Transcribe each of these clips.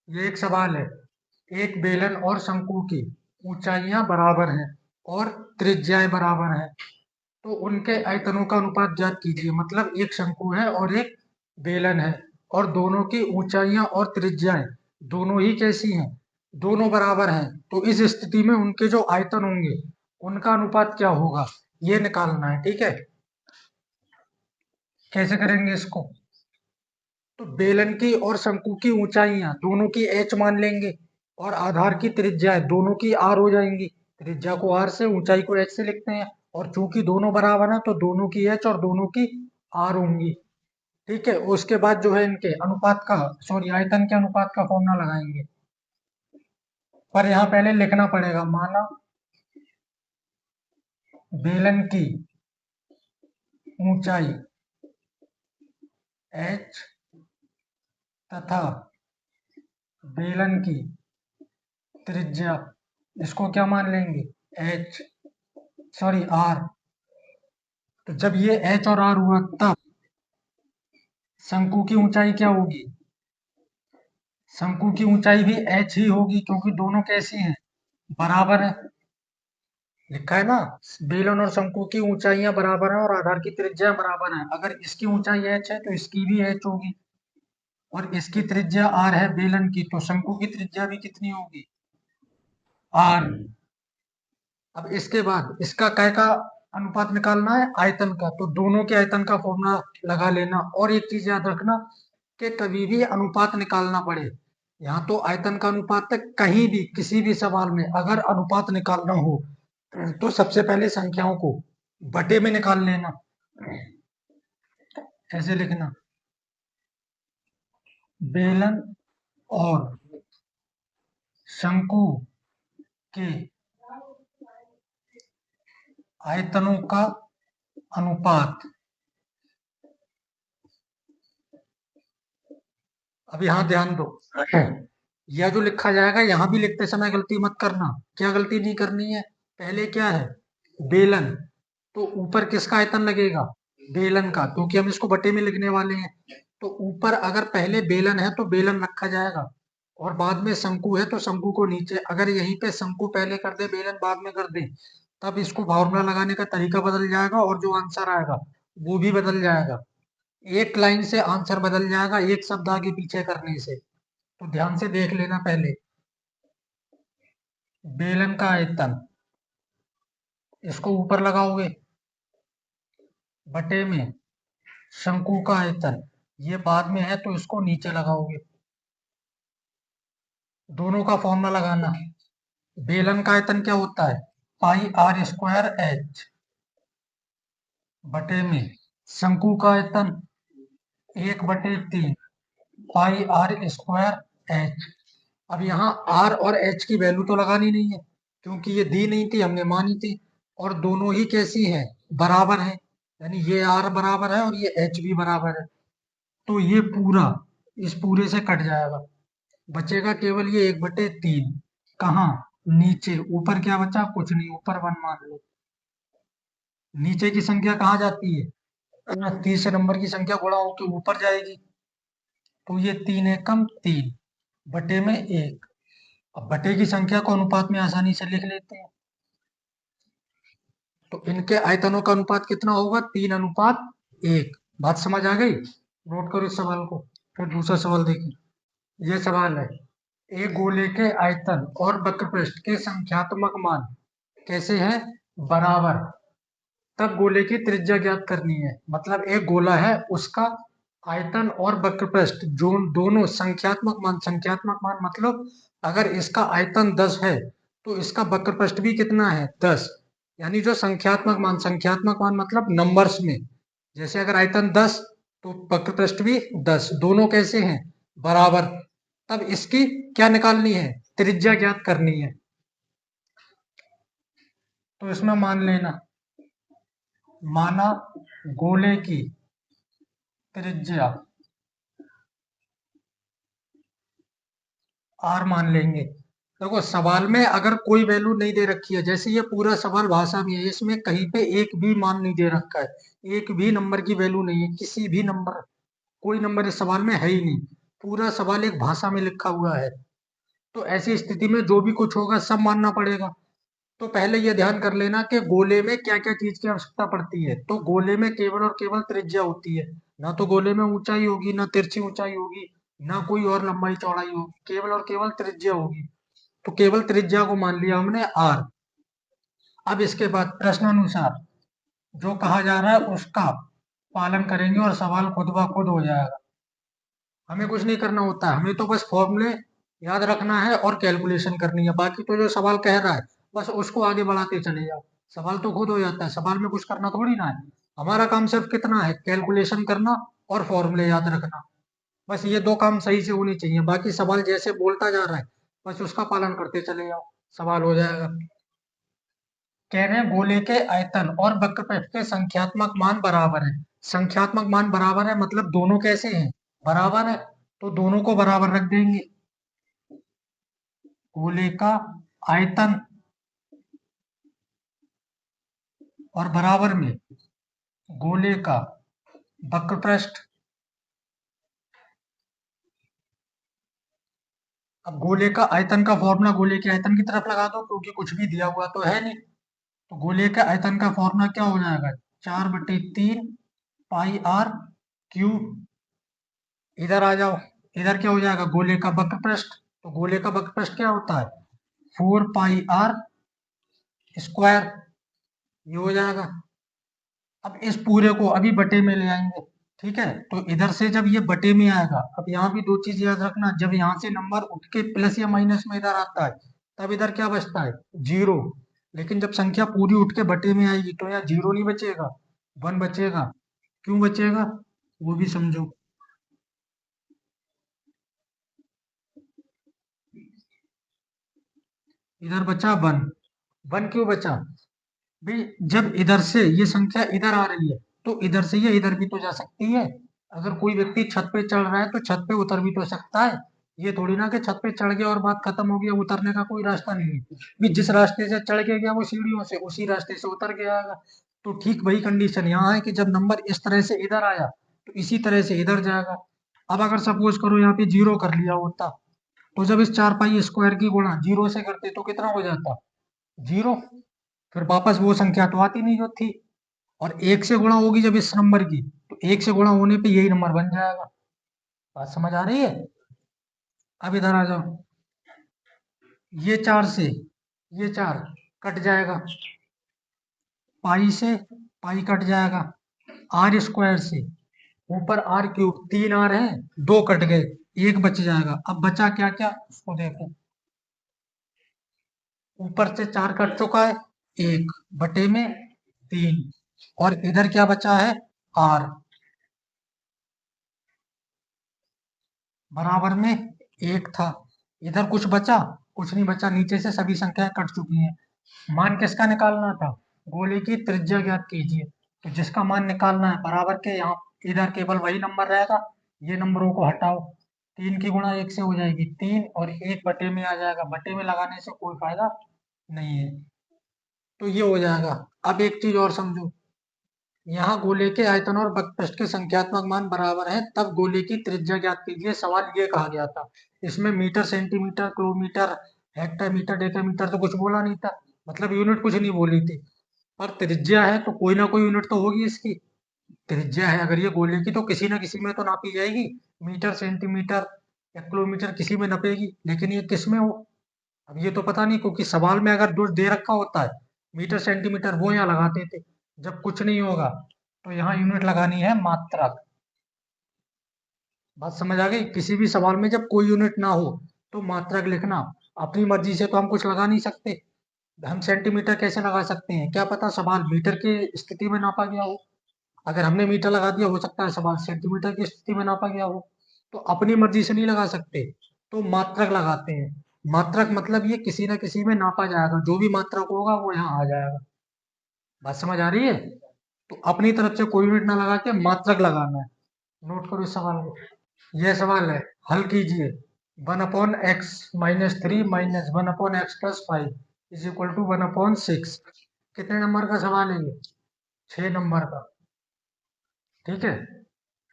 ये एक सवाल है। एक बेलन और शंकु की ऊंचाइयां बराबर हैं और त्रिज्याएं बराबर हैं, तो उनके आयतनों का अनुपात ज्ञात कीजिए। मतलब एक शंकु है और एक बेलन है, और दोनों की ऊंचाइयां और त्रिज्याएं दोनों ही कैसी हैं? दोनों बराबर हैं। तो इस स्थिति में उनके जो आयतन होंगे उनका अनुपात क्या होगा, ये निकालना है। ठीक है, कैसे करेंगे इसको? तो बेलन की और शंकु की ऊंचाइयां दोनों की h मान लेंगे, और आधार की त्रिज्या दोनों की r हो जाएंगी। त्रिज्या को r से, ऊंचाई को h से लिखते हैं, और चूंकि दोनों बराबर हैं तो दोनों की h और दोनों की r होंगी। ठीक है, उसके बाद जो है इनके अनुपात का, सॉरी, आयतन के अनुपात का फॉर्मूला लगाएंगे। पर यहाँ पहले लिखना पड़ेगा, माना बेलन की ऊंचाई h तथा बेलन की त्रिज्या, इसको क्या मान लेंगे? h, sorry, r। तो जब ये h और r हुआ तब शंकु की ऊंचाई क्या होगी? शंकु की ऊंचाई भी h ही होगी, क्योंकि दोनों कैसी हैं? बराबर है। लिखा है ना, बेलन और शंकु की ऊंचाइयां बराबर हैं और आधार की त्रिज्या बराबर है। अगर इसकी ऊंचाई h है तो इसकी भी h होगी, और इसकी त्रिज्या r है बेलन की, तो शंकु की त्रिज्या भी कितनी होगी? r। अब इसके बाद इसका काय का अनुपात निकालना है? आयतन का। तो दोनों के आयतन का फॉर्मूला लगा लेना। और एक चीज याद रखना कि कभी भी अनुपात निकालना पड़े, यहाँ तो आयतन का अनुपात तक, कहीं भी किसी भी सवाल में अगर अनुपात निकालना हो तो सबसे पहले संख्याओं को बटे में निकाल लेना। ऐसे लिखना, बेलन और शंकु के आयतनों का अनुपात। अब यहाँ ध्यान दो, यह जो लिखा जाएगा यहाँ भी लिखते समय गलती मत करना। क्या गलती नहीं करनी है? पहले क्या है? बेलन। तो ऊपर किसका आयतन लगेगा? बेलन का, क्योंकि हम इसको बटे में लिखने वाले हैं। तो ऊपर अगर पहले बेलन है तो बेलन रखा जाएगा, और बाद में शंकु है तो शंकु को नीचे। अगर यहीं पे शंकु पहले कर दे, बेलन बाद में कर दे, तब इसको फॉर्मूला लगाने का तरीका बदल जाएगा, और जो आंसर आएगा वो भी बदल जाएगा। एक लाइन से आंसर बदल जाएगा, एक शब्द आगे पीछे करने से। तो ध्यान से देख लेना। पहले बेलन का आयतन, इसको ऊपर लगाओगे, बटे में शंकु का आयतन, ये बाद में है तो इसको नीचे लगाओगे। दोनों का फॉर्मूला लगाना। बेलन का आयतन क्या होता है? पाई आर स्क्वायर एच, बटे में शंकु का आयतन 1/3 पाई आर स्क्वायर एच। अब यहाँ आर और एच की वैल्यू तो लगानी नहीं है, क्योंकि ये दी नहीं थी, हमने मानी थी। और दोनों ही कैसी है? बराबर है। यानी ये आर बराबर है और ये एच भी बराबर है। तो ये पूरा इस पूरे से कट जाएगा, बचेगा केवल ये 1/3। कहाँ? नीचे। ऊपर क्या बचा? कुछ नहीं, ऊपर 1 मान लो। नीचे की संख्या कहाँ जाती है? तीसरे नंबर की संख्या गुणा होकर ऊपर जाएगी। तो ये 3 एकम 3 बटे में 1। अब बटे की संख्या को अनुपात में आसानी से लिख लेते हैं। तो इनके आयतनों का अनुपात कितना होगा? 3:1। बात समझ आ गई? नोट करो इस सवाल को। फिर दूसरा सवाल देखिए। ये सवाल है, एक गोले के आयतन और वक्रपृष्ठ के संख्यात्मक मान कैसे हैं? बराबर। तब गोले की त्रिज्या ज्ञात करनी है। मतलब एक गोला है, उसका आयतन और वक्रपृष्ठ जो दोनों संख्यात्मक मान मतलब अगर इसका आयतन 10 है तो इसका वक्रपृष्ठ भी कितना है? 10। यानी जो संख्यात्मक मान मतलब नंबर्स में, जैसे अगर आयतन 10 तो वक्रपृष्ठ भी 10, दोनों कैसे हैं? बराबर। तब इसकी क्या निकालनी है? त्रिज्या ज्ञात करनी है। तो इसमें मान लेना, माना गोले की त्रिज्या आर मान लेंगे। देखो, सवाल में अगर कोई वैल्यू नहीं दे रखी है, जैसे ये पूरा सवाल भाषा में है, इसमें कहीं पे एक भी मान नहीं दे रखा है, एक भी नंबर की वैल्यू नहीं है, किसी भी नंबर, कोई नंबर इस सवाल में है ही नहीं। पूरा सवाल एक भाषा में लिखा हुआ है, तो ऐसी स्थिति में जो भी कुछ होगा सब मानना पड़ेगा। तो पहले ये ध्यान कर लेना कि गोले में क्या-क्या चीज की आवश्यकता पड़ती है। तो गोले में केवल और केवल त्रिज्या होती है, ना तो गोले में ऊंचाई होगी, ना तिरछी ऊंचाई होगी, ना कोई और लंबाई चौड़ाई होगी, केवल और केवल त्रिज्या होगी। तो केवल त्रिज्या को मान लिया हमने आर। अब इसके बाद प्रश्नानुसार जो कहा जा रहा है उसका पालन करेंगे और सवाल खुद ब खुद हो जाएगा। हमें कुछ नहीं करना होता है, हमें तो बस फॉर्मूले याद रखना है और कैलकुलेशन करनी है। बाकी तो जो सवाल कह रहा है बस उसको आगे बढ़ाते चले जाओ, सवाल तो खुद हो जाता है। सवाल में कुछ करना थोड़ी ना है, हमारा काम सिर्फ कितना है, कैलकुलेशन करना और फॉर्मूले याद रखना। बस ये दो काम सही से होने चाहिए, बाकी सवाल जैसे बोलता जा रहा है बस उसका पालन करते चले जाओ, सवाल हो जाएगा। कह रहे हैं गोले के आयतन और वक्रपृष्ठ के संख्यात्मक मान बराबर है। संख्यात्मक मान बराबर है मतलब दोनों कैसे हैं, बराबर है, तो दोनों को बराबर रख देंगे। गोले का आयतन और बराबर में गोले का वक्रपृष्ठ। अब गोले का आयतन का फॉर्मूला गोले के आयतन की तरफ लगा दो, क्योंकि कुछ भी दिया हुआ तो है नहीं। तो गोले के आयतन का फॉर्मूला क्या हो जाएगा, 4/3 पाई आर क्यूब। इधर आ जाओ, इधर क्या हो जाएगा, गोले का वक्रपृष्ठ। तो गोले का वक्रपृष्ठ क्या होता है, 4 पाई आर स्क्वायर, ये हो जाएगा। अब इस पूरे को अभी बटे में ले आएंगे, ठीक है। तो इधर से जब ये बटे में आएगा, अब यहाँ भी दो चीज याद रखना, जब यहाँ से नंबर उठ के प्लस या माइनस में इधर आता है तब इधर क्या बचता है, जीरो। लेकिन जब संख्या पूरी उठ के बटे में आएगी तो यहाँ जीरो नहीं बचेगा, वन बचेगा। क्यों बचेगा वो भी समझो। इधर बचा वन, वन क्यों बचा भाई, जब इधर से ये संख्या इधर आ रही है तो इधर से ये इधर भी तो जा सकती है। अगर कोई व्यक्ति छत पे चढ़ रहा है तो छत पे उतर भी तो सकता है। ये थोड़ी ना कि छत पे चढ़ गया और बात खत्म हो गई, अब उतरने का कोई रास्ता नहीं है। भी जिस रास्ते से चढ़ के गया वो सीढ़ियों से उसी रास्ते से उतर के आएगा। तो ठीक वही कंडीशन यहाँ है कि जब नंबर इस तरह से इधर आया तो इसी तरह से इधर जाएगा। अब अगर सपोज करो यहाँ पे जीरो कर लिया होता, तो जब इस 4 पाई स्क्वायर की गुणा जीरो से करते तो कितना हो जाता, जीरो। फिर वापस वो संख्या तो आती नहीं जो थी। और एक से गुणा होगी जब इस नंबर की, तो एक से गुणा होने पे यही नंबर बन जाएगा। बात समझ आ रही है। अब इधर आ जाओ, ये चार से ये चार कट जाएगा, पाई से पाई कट जाएगा, आर स्क्वायर से ऊपर आर क्यूब, तीन आर है, दो कट गए, एक बच जाएगा। अब बचा क्या क्या उसको देखो, ऊपर से चार कट चुका है, एक बटे में तीन, और इधर क्या बचा है, आर बराबर में एक था। इधर कुछ बचा, कुछ नहीं बचा, नीचे से सभी संख्याएं कट चुकी हैं। मान किसका निकालना था, गोले की त्रिज्या ज्ञात कीजिए। तो जिसका मान निकालना है बराबर के यहाँ इधर केवल वही नंबर रहेगा, ये नंबरों को हटाओ, तीन की गुणा एक से हो जाएगी तीन, और एक बटे में आ जाएगा, बटे में लगाने से कोई फायदा नहीं है। तो ये हो जाएगा। अब एक चीज और समझो, यहाँ गोले के आयतन और वक्रपृष्ठ के संख्यात्मक मान बराबर हैं, तब गोले की त्रिज्या ज्ञात कीजिए, सवाल ये कहा गया था। इसमें metre, centimetre, kilometre, hectometre, decametre तो कुछ बोला नहीं था, मतलब यूनिट कुछ नहीं बोली थी। पर त्रिज्या है तो कोई ना कोई यूनिट तो होगी इसकी। त्रिज्या है अगर ये गोले की तो किसी ना किसी में तो नापी जाएगी, मीटर, सेंटीमीटर या किलोमीटर किसी में नपेगी, लेकिन ये किस में हो, अब ये तो पता नहीं, क्योंकि सवाल में अगर जो दे रखा होता है मीटर सेंटीमीटर वो यहाँ लगाते थे। जब कुछ नहीं होगा तो यहाँ यूनिट लगानी है मात्रक। बात समझ आ गई, किसी भी सवाल में जब कोई यूनिट ना हो तो मात्रक लिखना। अपनी मर्जी से तो हम कुछ लगा नहीं सकते, हम सेंटीमीटर कैसे लगा सकते हैं, क्या पता सवाल मीटर की स्थिति में नापा गया हो। अगर हमने मीटर लगा दिया, हो सकता है सवाल सेंटीमीटर की स्थिति में नापा गया हो। तो अपनी मर्जी से नहीं लगा सकते, तो मात्रक लगाते हैं। मात्रक मतलब ये किसी ना किसी में नापा जाएगा, जो भी मात्रक होगा वो यहाँ आ जाएगा। बात समझ आ रही है। तो अपनी तरफ से कोई यूनिट ना लगा के मात्रक लगाना है। नोट करो इस सवाल को, यह सवाल है, हल कीजिए। 1/x-3 minus 1/x+5 is equal to 1/6। कितने नंबर का सवाल है ये, 6 नंबर का। ठीक है,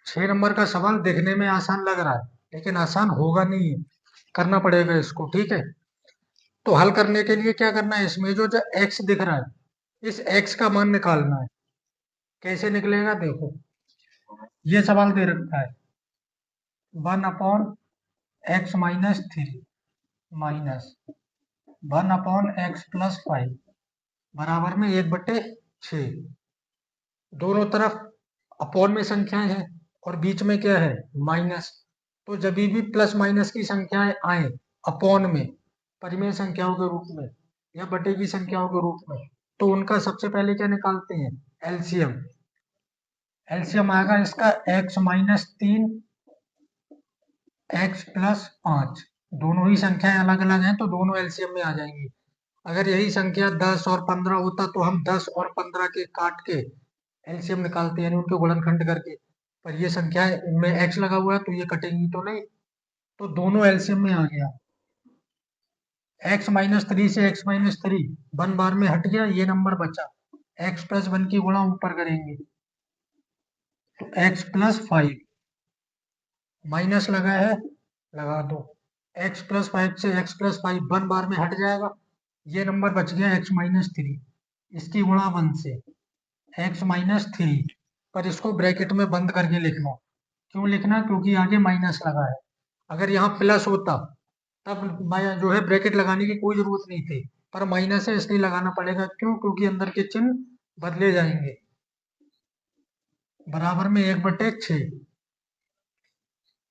6 नंबर का सवाल देखने में आसान लग रहा है, लेकिन आसान होगा नहीं है, करना पड़ेगा इसको, ठीक है। तो हल करने के लिए क्या करना है, इसमें जो जो एक्स दिख रहा है इस एक्स का मान निकालना है। कैसे निकलेगा देखो, ये सवाल दे रखा है 1/x-3 माइनस 1/x+5 बराबर में 1/6। दोनों तरफ अपॉन में संख्याएं हैं और बीच में क्या है, माइनस। तो जब भी प्लस माइनस की संख्याएं आए अपॉन में, परिमेय संख्याओं के रूप में या बटे की संख्याओं के रूप में, तो उनका सबसे पहले क्या निकालते हैं, एलसीएम। एलसीएम आएगा इसका x-3 x+5। दोनों ही संख्याएं अलग अलग हैं तो दोनों एलसीएम में आ जाएंगी। अगर यही संख्या 10 और 15 होता तो हम 10 और 15 के काट के एलसीएम निकालते, यानी उनके गुणनखंड करके। पर ये संख्या है, इनमें एक्स लगा हुआ है तो ये कटेंगी तो नहीं, तो दोनों एलसीएम में आ गया। x-3 से x-3 वन बार में हट गया, ये नंबर बचा। x+1 की गुणा ऊपर करेंगे तो x+5 माइनस लगा है, लगा दो। x+5 से x+5 वन बार में हट जाएगा, ये नंबर बच गया x-3, इसकी गुणा 1 से x-3। पर इसको ब्रैकेट में बंद करके लिखना। क्यों लिखना, क्योंकि आगे माइनस लगा है। अगर यहाँ प्लस होता तब जो है ब्रैकेट लगाने की कोई जरूरत नहीं थी, पर माइनस है इसलिए लगाना पड़ेगा। क्यों, क्योंकि अंदर के चिन्ह बदले जाएंगे। बराबर में 1/6।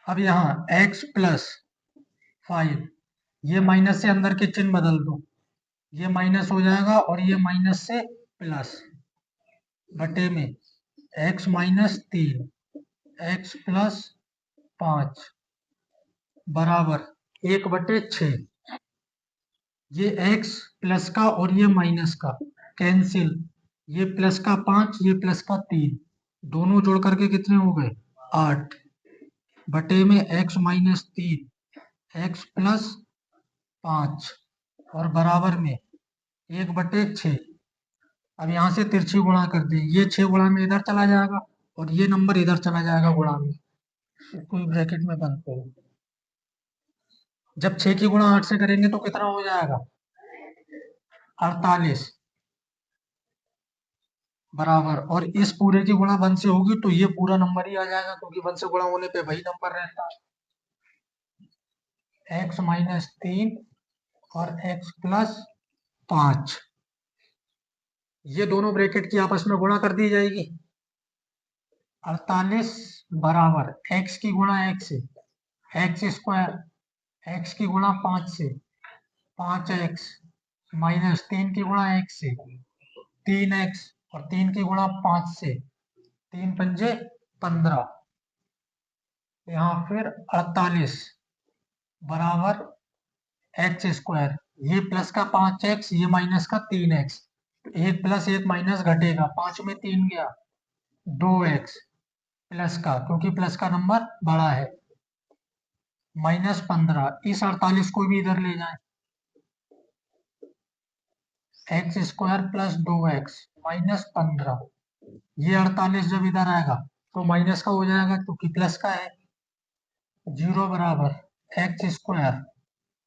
अब यहाँ x+5, ये माइनस से अंदर के चिन्ह बदल दो, ये माइनस हो जाएगा और ये माइनस से प्लस, बटे में x-3 x+5 बराबर 1/6। ये x प्लस का और ये माइनस का कैंसिल, ये प्लस का 5 ये प्लस का 3, दोनों जोड़ करके कितने हो गए, 8 बटे में x-3 x+5 और बराबर में 1/6। अब यहाँ से तिरछी गुणा कर दें, ये 6 गुणा में इधर चला जाएगा और ये नंबर इधर चला जाएगा गुणा में, कोई ब्रैकेट में बंद करो। जब 6 की गुणा 8 से करेंगे तो कितना हो जाएगा, 48 बराबर, और इस पूरे की गुणा 1 से होगी तो ये पूरा नंबर ही आ जाएगा, क्योंकि 1 से गुणा होने पे वही नंबर रहता है। x-3 और x+5, ये दोनों ब्रैकेट की आपस में गुणा कर दी जाएगी। 48 बराबर x की गुणा x से x² x की गुणा 5 से 5x माइनस 3 की गुणा x से 3x और 3 की गुणा 5 से 3×5 = 15। यहाँ फिर 48 बराबर x², ये प्लस का 5x ये माइनस का 3x, तो 1 प्लस 1 माइनस घटेगा, 5 में 3 गया, 2x प्लस का, क्योंकि प्लस का नंबर बड़ा है, -15। इस 48 को भी इधर ले जाएं, x² + 2x -15। ये 48 जब इधर आएगा तो माइनस का हो जाएगा क्योंकि प्लस का है। 0 बराबर x²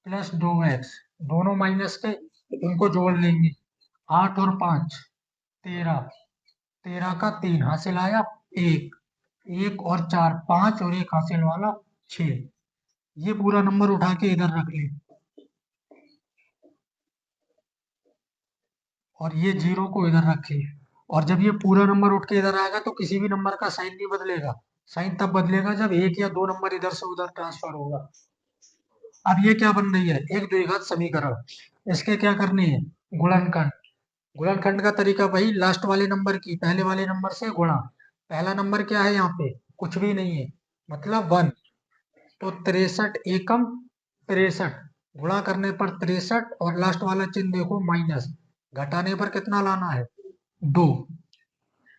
+ 2x, दोनों माइनस के, उनको जोड़ लेंगे। 8 और 5 13, 13 का 3 हासिल आया 1, 1 और 4 5 और 1 हासिल वाला 6। ये पूरा नंबर उठा के इधर रख ले और ये 0 को इधर रखे। और जब ये पूरा नंबर उठ के इधर आएगा तो किसी भी नंबर का साइन नहीं बदलेगा। साइन तब बदलेगा जब 1 या 2 नंबर इधर से उधर ट्रांसफर होगा। अब ये क्या बन रही है, एक द्विघात समीकरण। इसके क्या करने हैं, गुणनखंड। गुणनखंड का तरीका वही, लास्ट वाले नंबर की पहले वाले नंबर से गुणा। पहला नंबर क्या है, यहाँ पे कुछ भी नहीं है, मतलब 1। तो 63 एकम 63, गुणा करने पर 63 और लास्ट वाला चिन्ह देखो माइनस, घटाने पर कितना लाना है, 2।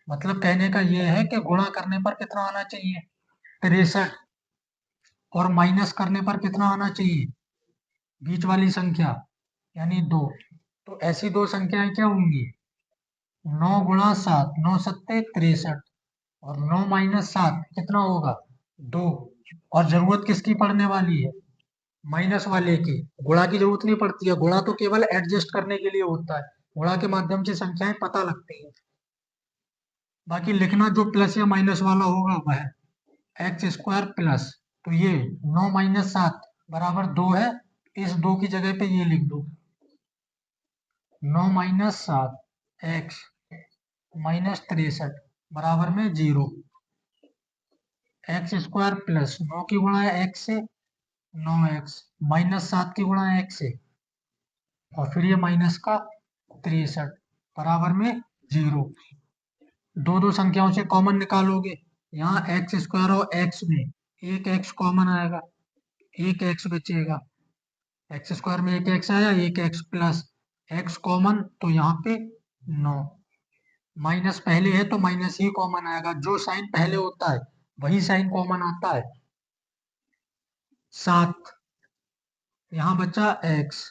मतलब कहने का यह है कि गुणा करने पर कितना आना चाहिए, 63, और माइनस करने पर कितना आना चाहिए, बीच वाली संख्या यानी 2। तो ऐसी दो संख्याएं क्या होंगी, 9 × 7 9 × 7 = 63 और 9 - 7 कितना होगा, 2। और जरूरत किसकी पड़ने वाली है? माइनस वाले की। गुणा की जरूरत नहीं पड़ती है, गुणा तो केवल एडजस्ट करने के लिए होता है, गुणा के माध्यम से संख्याएं पता लगती है। बाकी लिखना जो प्लस या माइनस वाला होगा वह एक्स स्क्वायर प्लस, तो ये 9 - 7 बराबर 2 है। इस 2 की जगह पे ये लिख दो, 9 - 7 एक्स माइनस 63 बराबर में 0। एक्स स्क्वायर प्लस 9 की गुणा है एक्स से, 9x माइनस 7 की गुणा है एक्स से, और फिर ये माइनस का 63 बराबर में 0। दो दो संख्याओं से कॉमन निकालोगे, यहाँ एक्स स्क्वायर और एक्स में एक एक्स कॉमन आएगा, एक एक्स बचेगा। एक्स स्क्वायर में एक एक्स आया, एक एक्स प्लस एक्स कॉमन, तो यहाँ पे 9। माइनस पहले है तो माइनस ही कॉमन आएगा, जो साइन पहले होता है वही साइन कॉमन आता है। 7 यहाँ बचा एक्स,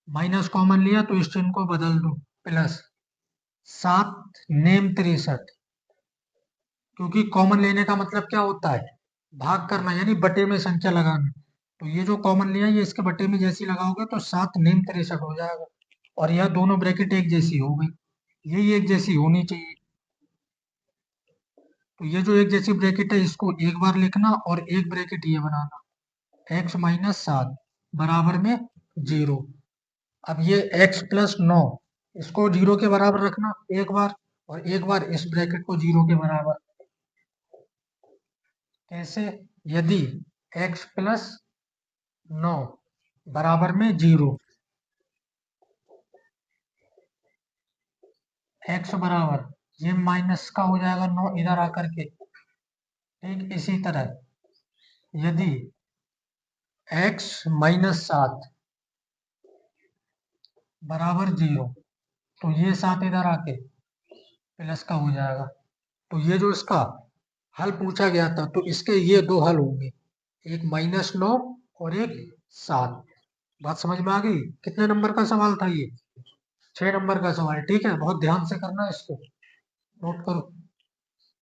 माइनस कॉमन लिया तो इस चिन्ह को बदल दो, प्लस 7 नेम 63, क्योंकि कॉमन लेने का मतलब क्या होता है? भाग करना, यानी बटे में संख्या लगाना। तो ये जो कॉमन लिया ये इसके बटे में जैसी लगाओगे तो 7 नेम 63 हो जाएगा, और यह दोनों ब्रैकेट एक जैसी हो गई, यही एक जैसी होनी चाहिए। तो ये जो एक जैसी ब्रैकेट है इसको एक बार लिखना और एक ब्रैकेट ये बनाना, x - 7 बराबर में 0। अब ये x प्लस 9 इसको 0 के बराबर रखना एक बार, और एक बार इस ब्रैकेट को 0 के बराबर। कैसे? यदि x प्लस 9 बराबर में 0, x बराबर ये माइनस का हो जाएगा 9 इधर आकर के। ठीक इसी तरह यदि x - 7 बराबर 0, तो ये 7 इधर आके प्लस का हो जाएगा। तो ये जो इसका हल पूछा गया था तो इसके ये दो हल होंगे, एक -9 और एक 7। बात समझ में आ गई? कितने नंबर का सवाल था ये? 6 नंबर का सवाल। ठीक है, बहुत ध्यान से करना इसको, नोट करो।